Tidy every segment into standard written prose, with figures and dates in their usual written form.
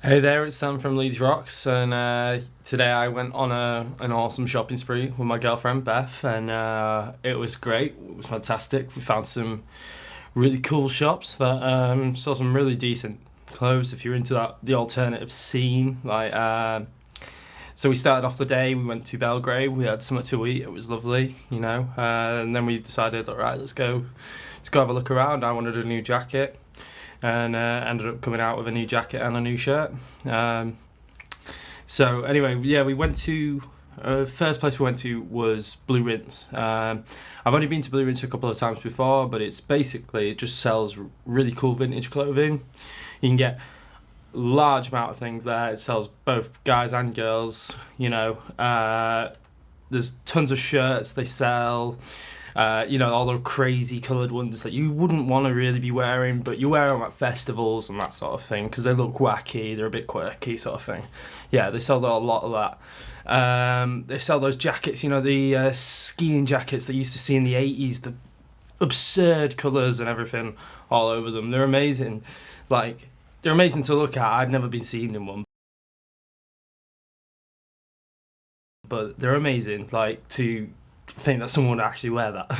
Hey there, it's Sam from Leeds Rocks, and today I went on an awesome shopping spree with my girlfriend Beth, and it was great. It was fantastic. We found some really cool shops that saw some really decent clothes if you're into the alternative scene. So we started off the day. We went to Belgrade. We had something to eat. It was lovely. And then we decided, all right, let's go have a look around. I wanted a new jacket and ended up coming out with a new jacket and a new shirt. So anyway, yeah, we went to first place we went to was Blue Rinse. I've only been to Blue Rinse a couple of times before, but it just sells really cool vintage clothing. You can get a large amount of things there. It sells both guys and girls. There's tons of shirts they sell. All the crazy coloured ones that you wouldn't want to really be wearing, but you wear them at festivals and that sort of thing because they look wacky, they're a bit quirky sort of thing. Yeah, they sell a lot of that. They sell those jackets, the skiing jackets that you used to see in the 80s, the absurd colours and everything all over them. They're amazing. They're amazing to look at. I'd never been seen in one, but they're amazing, to think that someone would actually wear that.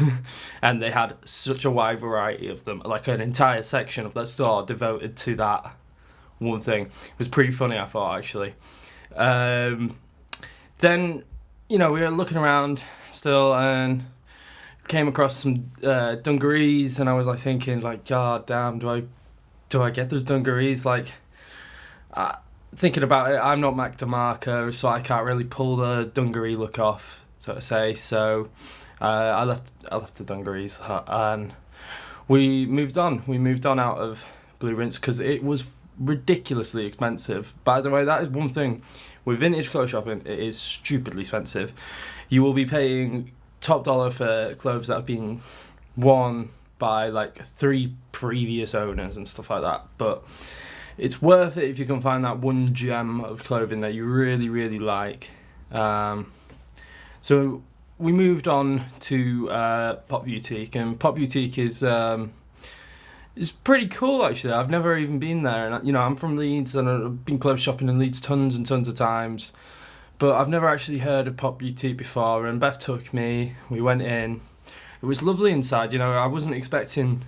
And they had such a wide variety of them, like an entire section of that store devoted to that one thing. It was pretty funny, I thought, actually. Then we were looking around still and came across some dungarees, and I was thinking, God damn, do I get those dungarees? Thinking about it, I'm not Mac DeMarco, so I can't really pull the dungaree look off, so to say. So I left the dungarees and we moved on. We moved on out of Blue Rinse because it was ridiculously expensive. By the way, that is one thing with vintage clothes shopping. It is stupidly expensive. You will be paying top dollar for clothes that have been worn by 3 previous owners and stuff like that. But it's worth it if you can find that one gem of clothing that you really, really like. So we moved on to Pop Boutique, and Pop Boutique is pretty cool, actually. I've never even been there, and I'm from Leeds, and I've been clothes shopping in Leeds tons and tons of times, but I've never actually heard of Pop Boutique before. And Beth took me. We went in. It was lovely inside. I wasn't expecting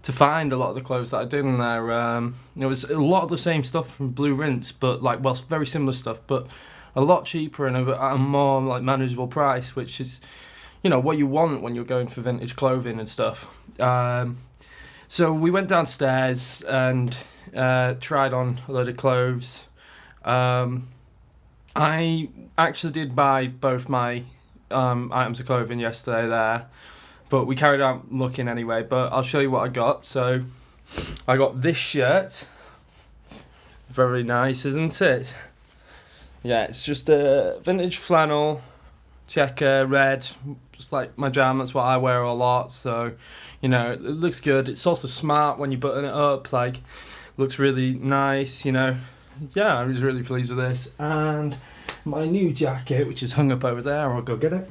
to find a lot of the clothes that I did in there. It was a lot of the same stuff from Blue Rinse, but very similar stuff, but a lot cheaper and at a more manageable price, which is what you want when you're going for vintage clothing and stuff. So we went downstairs and tried on a load of clothes. I actually did buy both my items of clothing yesterday there, but we carried on looking anyway. But I'll show you what I got. So I got this shirt. Very nice, isn't it? Yeah, it's just a vintage flannel, checker, red, just like my jam. That's what I wear a lot, so, it looks good. It's also smart when you button it up, looks really nice, Yeah, I was really pleased with this. And my new jacket, which is hung up over there, I'll go get it.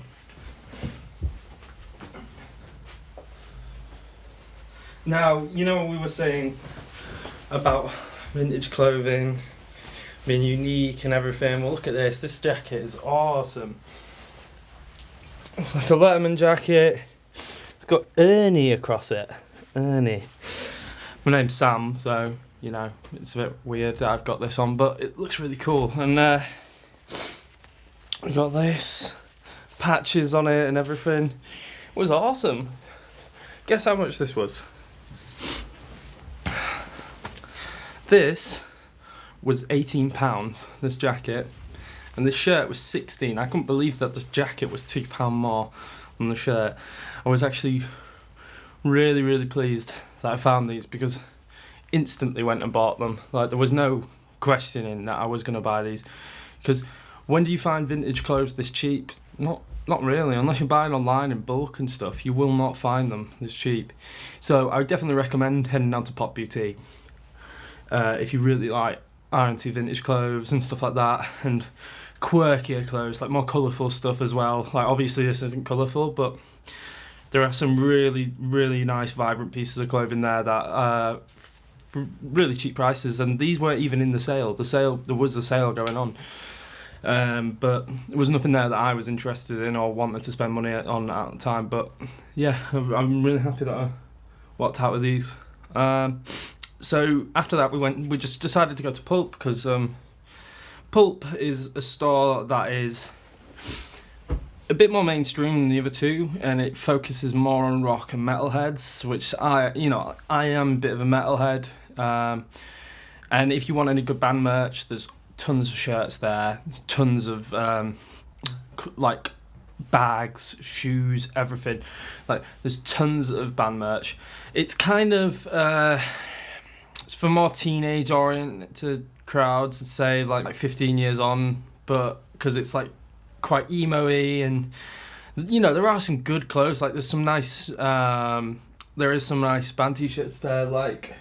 Now, we were saying about vintage clothing being unique and everything. Well, look at this. This jacket is awesome. It's like a Letterman jacket. It's got Ernie across it. Ernie. My name's Sam, so, it's a bit weird that I've got this on, but it looks really cool. And we got this. Patches on it and everything. It was awesome. Guess how much this was? This was £18, this jacket, and this shirt was £16. I couldn't believe that this jacket was £2 more than the shirt. I was actually really, really pleased that I found these, because instantly went and bought them. There was no questioning that I was going to buy these, because when do you find vintage clothes this cheap? Not really, unless you're buying online in bulk and stuff. You will not find them this cheap. So I would definitely recommend heading down to Pop Boutique if you really like R&T vintage clothes and stuff like that, and quirkier clothes, more colourful stuff as well. Obviously this isn't colourful, but there are some really, really nice vibrant pieces of clothing there that for really cheap prices, and these weren't even in the sale. There was a sale going on, but there was nothing there that I was interested in or wanted to spend money on at the time. But yeah, I'm really happy that I walked out with these. So after that, we just decided to go to Pulp, because Pulp is a store that is a bit more mainstream than the other two, and it focuses more on rock and metalheads, which I am a bit of a metalhead. And if you want any good band merch, there's tons of shirts there. There's tons of like bags, shoes, everything. Like, there's tons of band merch. It's kind of it's for more teenage oriented crowds, I'd say, like 15 years on, but because it's like quite emo-y, and there are some good clothes. Like, there's some nice there is some nice band t-shirts there, like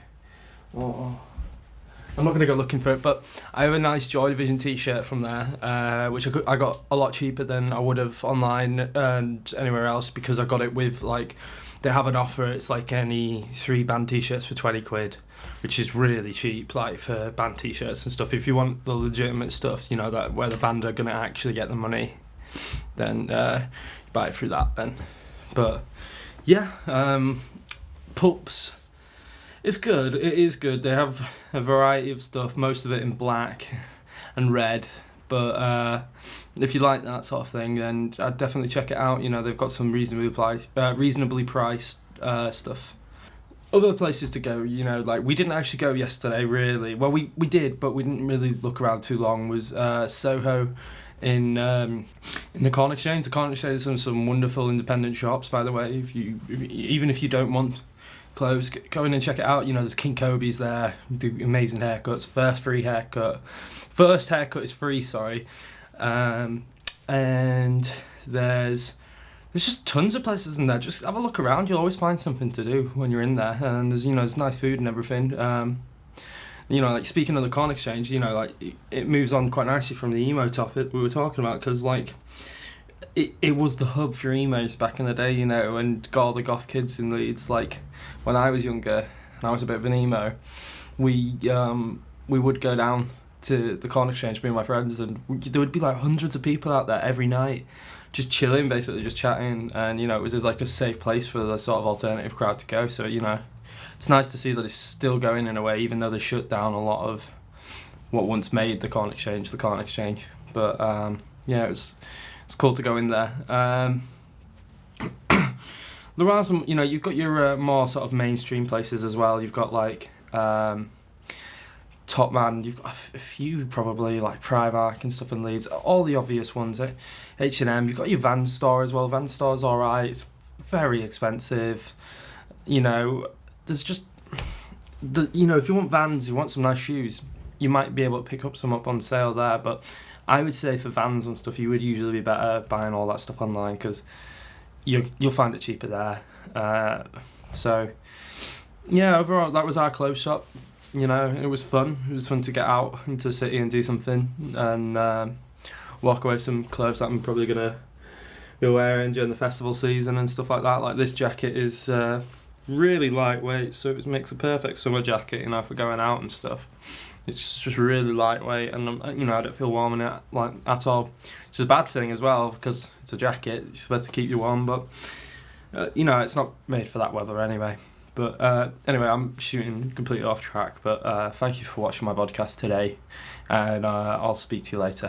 I'm not going to go looking for it, but I have a nice Joy Division t-shirt from there, which I got a lot cheaper than I would have online and anywhere else, because I got it with, like, they have an offer. It's like any 3 band t-shirts for 20 quid, which is really cheap, like, for band t-shirts and stuff. If you want the legitimate stuff, that where the band are going to actually get the money, then buy it through that then. But yeah, Pulps, it's good. It is good. They have a variety of stuff, most of it in black and red. But if you like that sort of thing, then I'd definitely check it out. They've got some reasonably priced stuff. Other places to go, like, we didn't actually go yesterday, really. Well, we did, but we didn't really look around too long. Was Soho in the Corn Exchange. The Corn Exchange has some wonderful independent shops, by the way. Even if you don't want clothes, go in and check it out. There's King Kobe's there, do amazing haircuts. First haircut is free, sorry. And there's just tons of places in there. Just have a look around. You'll always find something to do when you're in there. And there's nice food and everything. Like, speaking of the Corn Exchange, like, it moves on quite nicely from the emo topic we were talking about, because, like, it was the hub for emos back in the day, and got all the goth kids in Leeds. Like, when I was younger and I was a bit of an emo, we would go down to the Corn Exchange, me and my friends, and there would be like hundreds of people out there every night, just chilling, basically, just chatting, and it was like a safe place for the sort of alternative crowd to go. So it's nice to see that it's still going in a way, even though they shut down a lot of what once made the Corn Exchange. But yeah, it's cool to go in there. There are some, you've got your more sort of mainstream places as well. You've got, like, Top Man, you've got a few, probably, like Primark and stuff in Leeds, all the obvious ones. H&M, you've got your Vans store as well. Vans store's alright, it's very expensive. There's just, if you want Vans, you want some nice shoes, you might be able to pick up some up on sale there, but I would say for Vans and stuff, you would usually be better buying all that stuff online, because you'll find it cheaper there. So yeah, overall, that was our clothes shop. It was fun. It was fun to get out into the city and do something, and walk away with some clothes that I'm probably going to be wearing during the festival season and stuff like that. Like, this jacket is really lightweight, so it makes a perfect summer jacket, for going out and stuff. It's just really lightweight, and I don't feel warm in it, like, at all. Which is a bad thing as well, because it's a jacket. It's supposed to keep you warm, but it's not made for that weather anyway. But anyway, I'm shooting completely off track. But thank you for watching my podcast today, and I'll speak to you later.